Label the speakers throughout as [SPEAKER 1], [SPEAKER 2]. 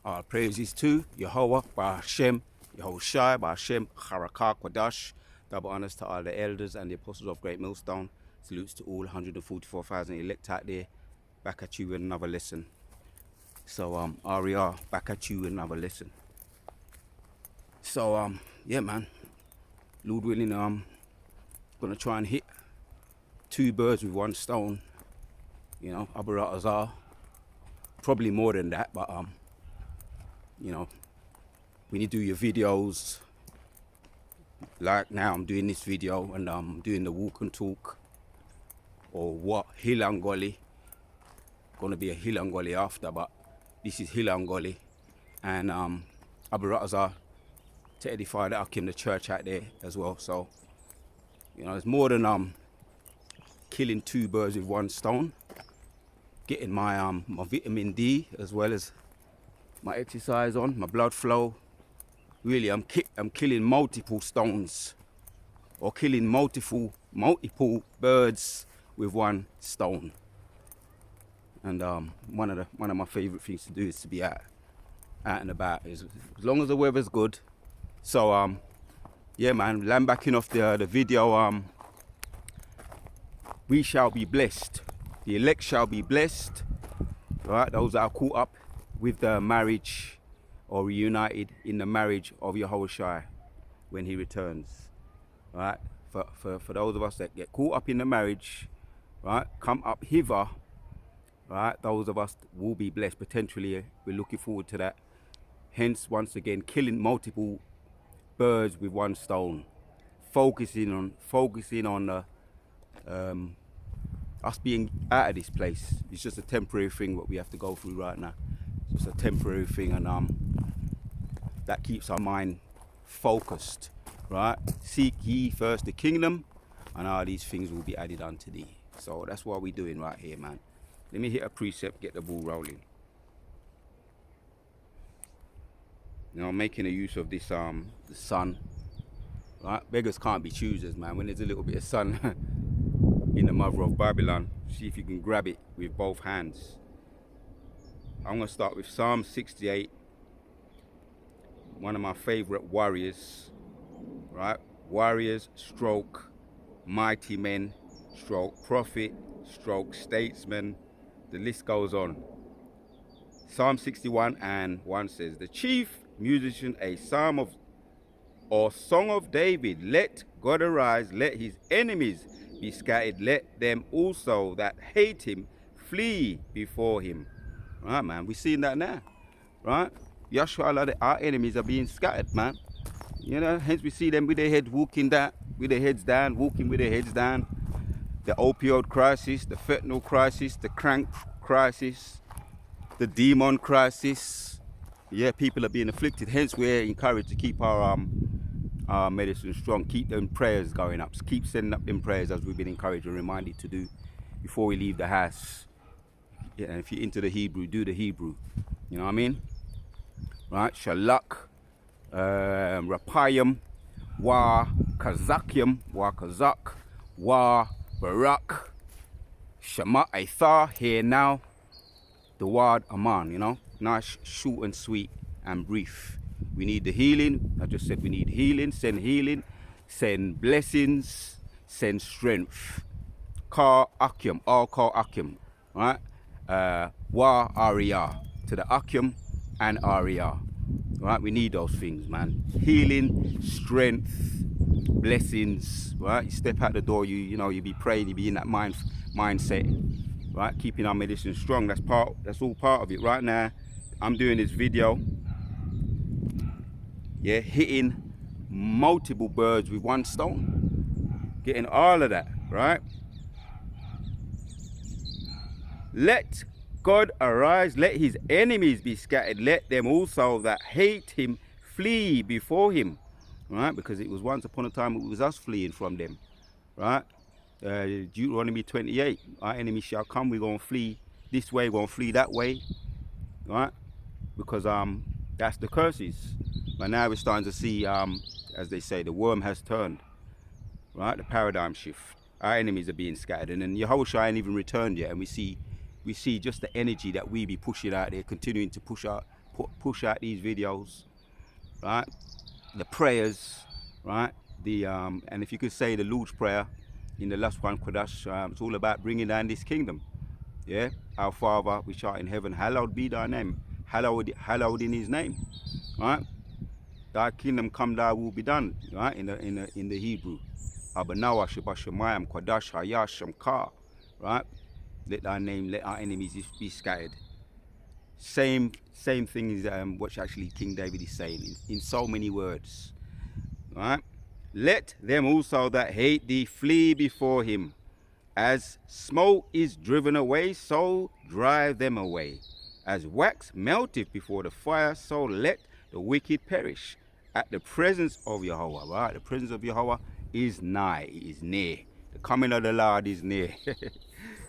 [SPEAKER 1] All praises to Yahweh, Ba'ashem, Yahawashi, Ba'ashem, Harakah, Kwadash. Double honors to all the elders and the apostles of Great Millstone. Salutes to all 144,000 elect out there. Back at you with another lesson. So, RER, back at you with another lesson. So, yeah, man. Lord willing, gonna try and hit two birds with one stone. You know, Abaratazar. Probably more than that, but, you know, when you do your videos, like now I'm doing this video and I'm doing the walk and talk, or what, Hilangoli, gonna be a Hilangoli after, but this is Hilangoli, and Abaratazar to edify the Akim, the church out there as well. So, you know, it's more than killing two birds with one stone, getting my my vitamin D as well as my exercise on, my blood flow. Really, I'm killing multiple stones, or killing multiple birds with one stone. And one of my favorite things to do is to be out and about, as long as the weather's good. So yeah, man, land backing off the video. We shall be blessed. The elect shall be blessed. Right, those that are caught up with the marriage or reunited in the marriage of Yahawashi when he returns. Right, for those of us that get caught up in the marriage, right, come up hither. Right, those of us will be blessed. Potentially, we're looking forward to that. Hence, once again, killing multiple birds with one stone, focusing on the us being out of this place. It's just a temporary thing what we have to go through right now. It's just a temporary thing, and that keeps our mind focused. Right, seek ye first the kingdom, and all these things will be added unto thee. So that's what we're doing right here, man. Let me hit a precept, get the ball rolling. You know, making a use of this the sun. Right, beggars can't be choosers, man. When there's a little bit of sun in the mother of Babylon, see if you can grab it with both hands. I'm gonna start with Psalm 68. One of my favorite warriors, right? Warriors stroke mighty men stroke prophet stroke statesman. The list goes on. Psalm 61 and 1 says, the chief musician, a psalm of or song of David, let God arise, let his enemies be scattered, let them also that hate him flee before him. Right, man, we're seeing that now, right? Yahshua, our enemies are being scattered, man. You know, hence we see them with their heads walking down, with their heads down, walking with their heads down. The opioid crisis, the fentanyl crisis, the crank crisis, the demon crisis. Yeah, people are being afflicted. Hence, we're encouraged to keep our medicine strong, keep them prayers going up, keep sending up them prayers as we've been encouraged and reminded to do before we leave the house. Yeah, and if you're into the Hebrew, do the Hebrew. You know what I mean? Right? Shalak, Rapayim, Wa Kazakyim, Wa Kazak, Wa Barak, Shema Aithar, here now, the word Aman, you know? Nice, short and sweet and brief. We need the healing. I just said we need healing, send blessings, send strength. Kar Akim, all Kar Akim, right? Wa Ariyah, to the Akim and Ariyah. Right, we need those things, man. Healing, strength, blessings, right? You step out the door, you know, you be praying, you be in that mindset, right? Keeping our medicine strong, that's all part of it. Right now, I'm doing this video, yeah, hitting multiple birds with one stone, getting all of that, right? Let God arise, let his enemies be scattered, let them also that hate him flee before him, right? Because it was once upon a time it was us fleeing from them, right? Deuteronomy 28, our enemies shall come, we're going to flee this way, we're going to flee that way, right? Because that's the curses. But now we're starting to see, as they say, the worm has turned, right? The paradigm shift. Our enemies are being scattered, and then Yahawashi ain't even returned yet, and we see just the energy that we be pushing out there, continuing to push out push out these videos, right? The prayers, right? And if you could say the Lord's Prayer in the last one, Kodash, it's all about bringing down this kingdom. Yeah, our Father which art in heaven, hallowed be thy name. Hallowed in His name, right? Thy kingdom come, thy will be done, right? In the Hebrew, Abanawa Shabashamayam Kodash Hayasham Ka, right? Let thy name, let our enemies be scattered. Same thing is what actually King David is saying in so many words, right? Let them also that hate thee flee before him. As smoke is driven away, so drive them away. As wax melteth before the fire, so let the wicked perish. At the presence of Yahweh, right? The presence of Yahweh is nigh, it is near. The coming of the Lord is near.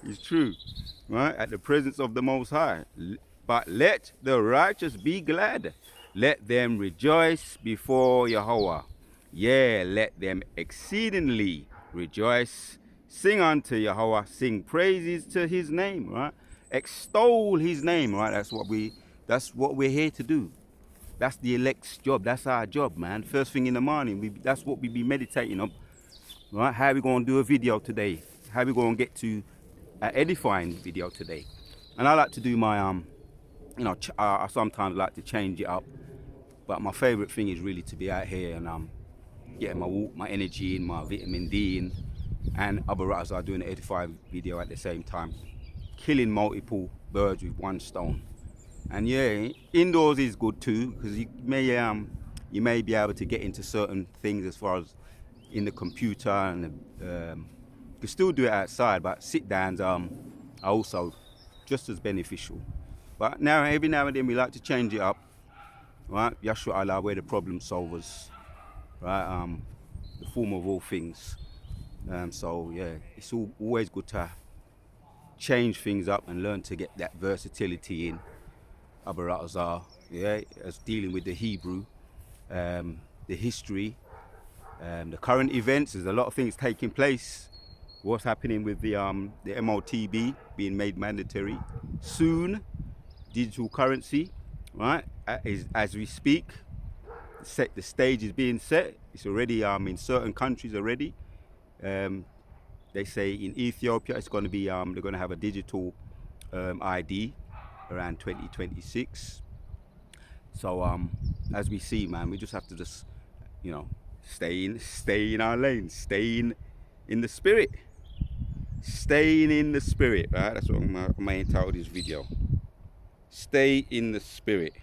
[SPEAKER 1] It's true, right? At the presence of the Most High. But let the righteous be glad. Let them rejoice before Yahweh. Yea, let them exceedingly rejoice. Sing unto Yahweh, sing praises to his name, right? Extol his name, right? That's what we're here to do. That's the elect's job. That's our job, man. First thing in the morning, that's what we be meditating on, right? How we gonna do a video today? How we gonna get to an edifying video today? And I like to do my I sometimes like to change it up, but my favorite thing is really to be out here and getting my walk, my energy in, my vitamin D in, and other writers are doing an edifying video at the same time, killing multiple birds with one stone. And yeah, indoors is good too, because you may be able to get into certain things as far as in the computer, and you can still do it outside, but sit downs are also just as beneficial. But now, every now and then we like to change it up, right? Yashua Allah, we're the problem solvers, right? The form of all things. So yeah, it's always good to change things up and learn to get that versatility in. Abaratazar, yeah, as dealing with the Hebrew, the history, the current events. There's a lot of things taking place. What's happening with the MOTB being made mandatory soon? Digital currency, right? As we speak, the stage is being set. It's already in certain countries already. They say in Ethiopia it's going to be they're going to have a digital ID around 2026. So as we see, man, we just have to just stay in our lane, staying in the spirit, right? That's what I'm entitled this video. Stay in the spirit,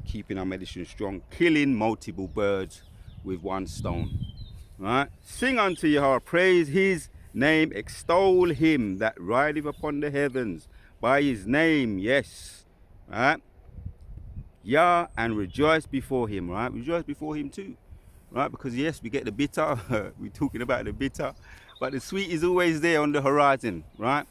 [SPEAKER 1] keeping our medicine strong, killing multiple birds with one stone, right? Sing unto Yahweh, praise his name, extol him that rideth upon the heavens by his name, yes, right? Yeah, and rejoice before him, right? Rejoice before him too, right? Because yes, we get the bitter, we're talking about the bitter, but the sweet is always there on the horizon, right?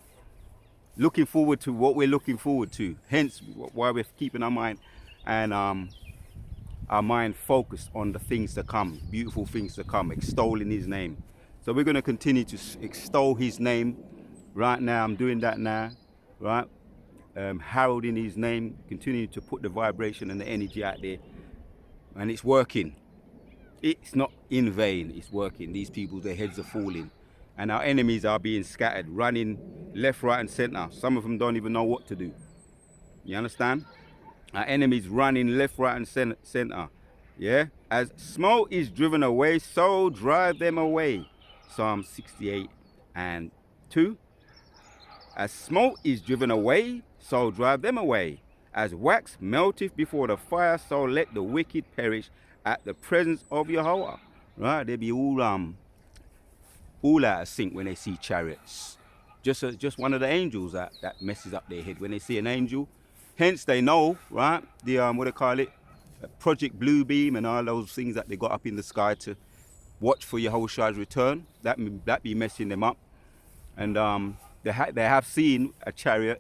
[SPEAKER 1] Looking forward to what we're looking forward to, hence why we're keeping our mind and our mind focused on the things to come, beautiful things to come, extolling his name. So we're going to continue to extol his name. Right now, I'm doing that now, right? Heralding his name, continue to put the vibration and the energy out there, and it's working. It's not in vain, it's working. These people, their heads are falling, and our enemies are being scattered, running left, right and center. Some of them don't even know what to do. You understand? Our enemies running left, right and center. Yeah? As smoke is driven away, so drive them away. Psalm 68 and 2. As smoke is driven away, so drive them away. As wax melteth before the fire, so let the wicked perish at the presence of Yahweh. Right? They be all out of sync when they see chariots. Just one of the angels that messes up their head when they see an angel. Hence they know, right? The what they call it, Project Blue Beam and all those things that they got up in the sky to watch for Yahawashi's return. That be messing them up. And they have seen a chariot.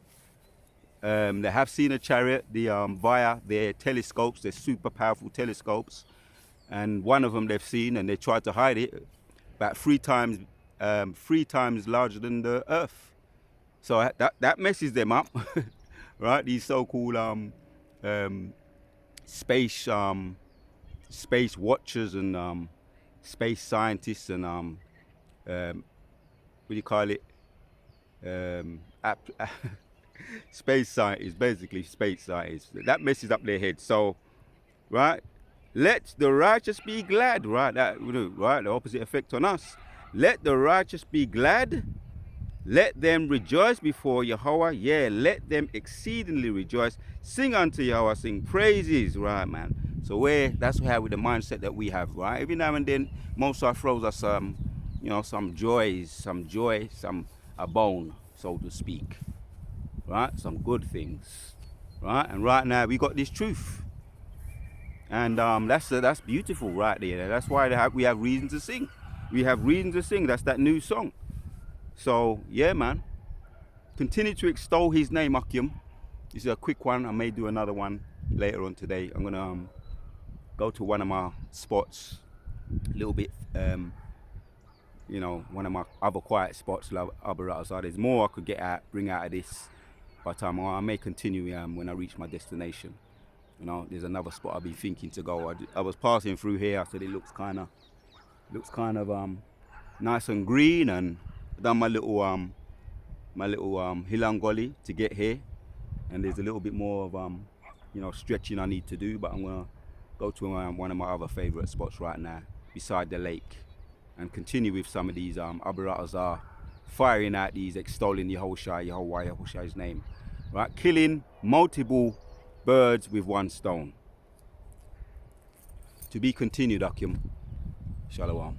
[SPEAKER 1] They have seen a chariot via their telescopes, their super powerful telescopes. And one of them they've seen, and they tried to hide it, about three times larger than the Earth. So that messes them up, right? These so-called space space watchers and space scientists and what do you call it? Space scientists, basically space scientists. That messes up their head. So, right, let the righteous be glad. Right, right, the opposite effect on us. Let the righteous be glad. Let them rejoice before Yahweh. Yeah, let them exceedingly rejoice. Sing unto Yahweh, sing praises. Right, man. So that's how with the mindset that we have, right? Every now and then, Most High throws us some joys, some joy, a bone, so to speak. Right? Some good things. Right? And right now we got this truth. And that's beautiful right there. That's why we have reason to sing. We have reason to sing. That's that new song. So yeah, man. Continue to extol his name, Akim. This is a quick one. I may do another one later on today. I'm gonna go to one of my spots, a little bit, one of my other quiet spots. There's more I could bring out of this, but I may continue when I reach my destination. There's another spot I'll be thinking to go. I was passing through here. I said it looks kind of nice and green, and done my little hilangoli to get here, and there's a little bit more of stretching I need to do, but I'm gonna go to one of my other favorite spots right now beside the lake and continue with some of these Abarattas are firing out these, extolling Yahawashi's name, right? Killing multiple birds with one stone. To be continued, Akim. Shalom.